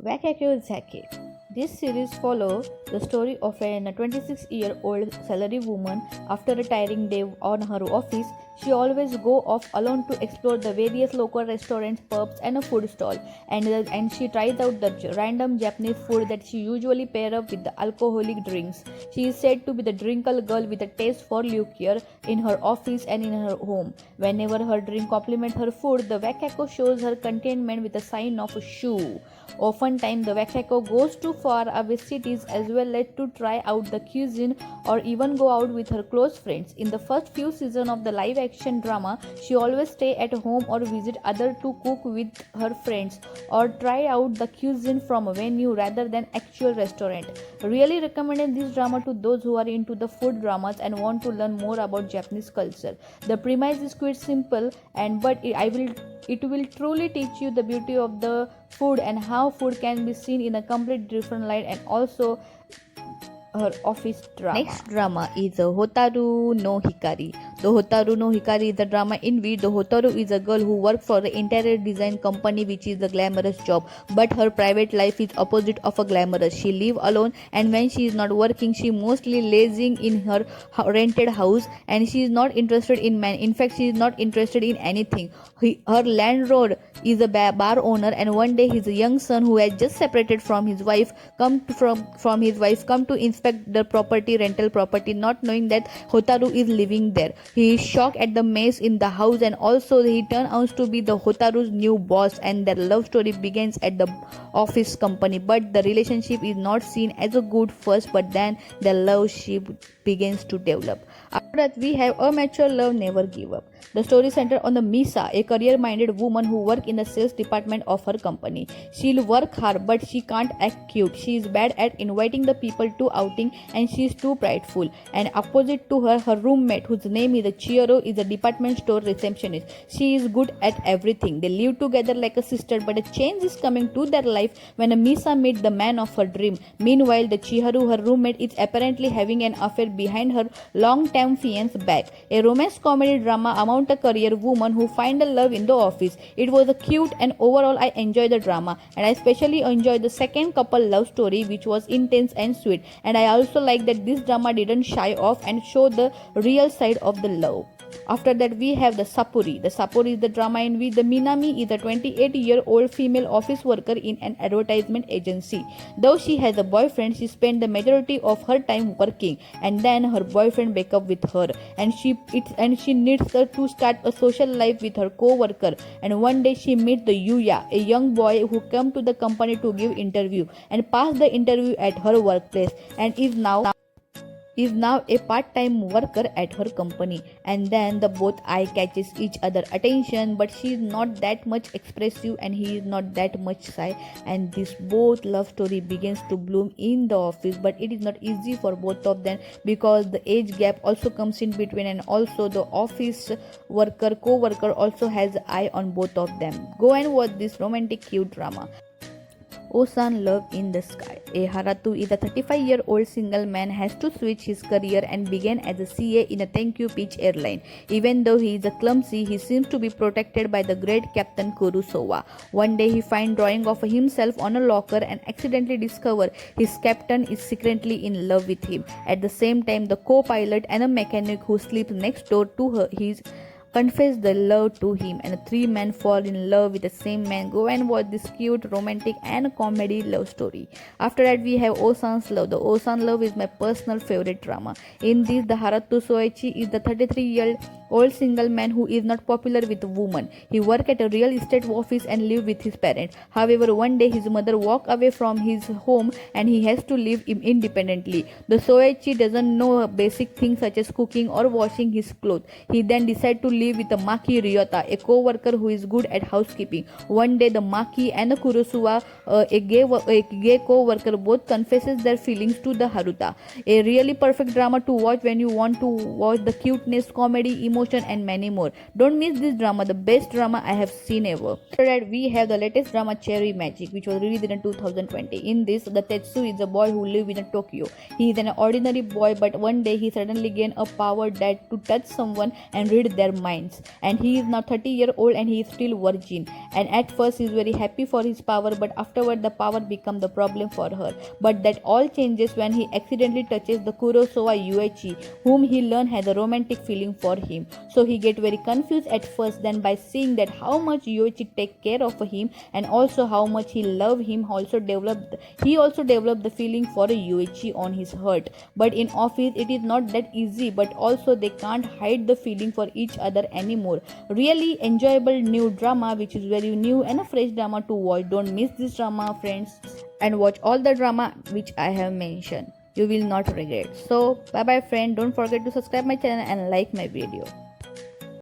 Wakako Zake. This series follows the story of a 26-year-old salary woman. After a tiring day on her office, she always go off alone to explore the various local restaurants, pubs, and a food stall. And she tries out the random Japanese food that she usually pair up with the alcoholic drinks. She is said to be the drinkable girl with a taste for liquor in her office and in her home. Whenever her drink complements her food, the Wakako shows her contentment with a sign of a shoe. Oftentimes, the Wakako goes to far away cities as well as to try out the cuisine or even go out with her close friends. In the first few seasons of the live action drama, she always stay at home or visit other to cook with her friends or try out the cuisine from a venue rather than actual restaurant. Really recommending this drama to those who are into the food dramas and want to learn more about Japanese culture. The premise is quite simple but it will truly teach you the beauty of the food and how food can be seen in a complete different light, and also her office drama. Next drama is Hotaru no Hikari. The Hotaru no Hikari is a drama in which the Hotaru is a girl who works for the interior design company, which is a glamorous job, but her private life is opposite of a glamorous. She lives alone, and when she is not working, she mostly lazing in her rented house, and she is not interested in men. In fact, she is not interested in anything. Her landlord is a bar owner, and one day his young son, who has just separated from his wife, come to inspect the rental property, not knowing that Hotaru is living there. He is shocked at the mess in the house, and also he turns out to be the Hotaru's new boss, and their love story begins at the office company. But the relationship is not seen as a good first, but then their love ship begins to develop. After that, we have A Mature Love Never Give Up. The story centers on the Misa, a career-minded woman who works in the sales department of her company. She'll work hard, but she can't act cute. She is bad at inviting the people to outing, and she is too prideful. And opposite to her, her roommate, whose name is Chihiro, is a department store receptionist. She is good at everything. They live together like a sister, but a change is coming to their life when Misa meets the man of her dream. Meanwhile, the Chihiro, her roommate, is apparently having an affair behind her long-term fiance's back. A romance comedy drama about a career woman who finds a love in the office. It was a cute, and overall I enjoyed the drama, and I especially enjoyed the second couple love story, which was intense and sweet. And I also like that this drama didn't shy off and show the real side of the love. After that, we have the Sapuri. The Sapuri is the drama in which the Minami is a 28-year-old female office worker in an advertisement agency. Though she has a boyfriend, she spends the majority of her time working, and then her boyfriend breaks up with her, and she needs her to start a social life with her co-worker. And one day she meets the Yuya, a young boy who comes to the company to give interview and pass the interview at her workplace, and is now a part-time worker at her company. And then the both eye catches each other attention, but she is not that much expressive and he is not that much shy, and this both love story begins to bloom in the office. But it is not easy for both of them because the age gap also comes in between, and also the office co-worker also has eye on both of them. Go and watch this romantic cute drama. Osan Love in the Sky. A Haratu is a 35-year-old single man has to switch his career and begin as a CA in a Thank You Peach airline. Even though he is a clumsy, he seems to be protected by the great Captain Kurosawa. One day he finds drawing of himself on a locker and accidentally discover his captain is secretly in love with him. At the same time, the co-pilot and a mechanic who sleeps next door to her confess the love to him, and the three men fall in love with the same man. Go and watch this cute, romantic and comedy love story. After that, we have Osan's Love. The Osan Love is my personal favorite drama. In this, the Haratu Soichi is the 33-year-old single man who is not popular with women. He works at a real estate office and lives with his parents. However, one day his mother walks away from his home and he has to live independently. The Soichi doesn't know basic things such as cooking or washing his clothes. He then decides to live with the Maki Ryota, a co-worker who is good at housekeeping. One day, the Maki and the Kurosawa, a gay co-worker, both confesses their feelings to the Haruta. A really perfect drama to watch when you want to watch the cuteness, comedy, emotion and many more. Don't miss this drama, the best drama I have seen ever. After that, we have the latest drama Cherry Magic, which was released in 2020. In this, the Tetsu is a boy who lives in Tokyo. He is an ordinary boy, but one day he suddenly gained a power that to touch someone and read their minds. And he is now 30-year old and he is still virgin. And at first he is very happy for his power, but afterward the power becomes the problem for her. But that all changes when he accidentally touches the Kurosawa Yuichi, whom he learned has a romantic feeling for him. So he get very confused at first, then by seeing that how much Yuichi take care of him and also how much he love him, he also developed the feeling for Yuichi on his heart. But in office it is not that easy, but also they can't hide the feeling for each other anymore. Really enjoyable new drama, which is very new and a fresh drama to watch. Don't miss this drama, friends, and watch all the drama which I have mentioned. You will not regret. So bye bye friend, don't forget to subscribe my channel and like my video.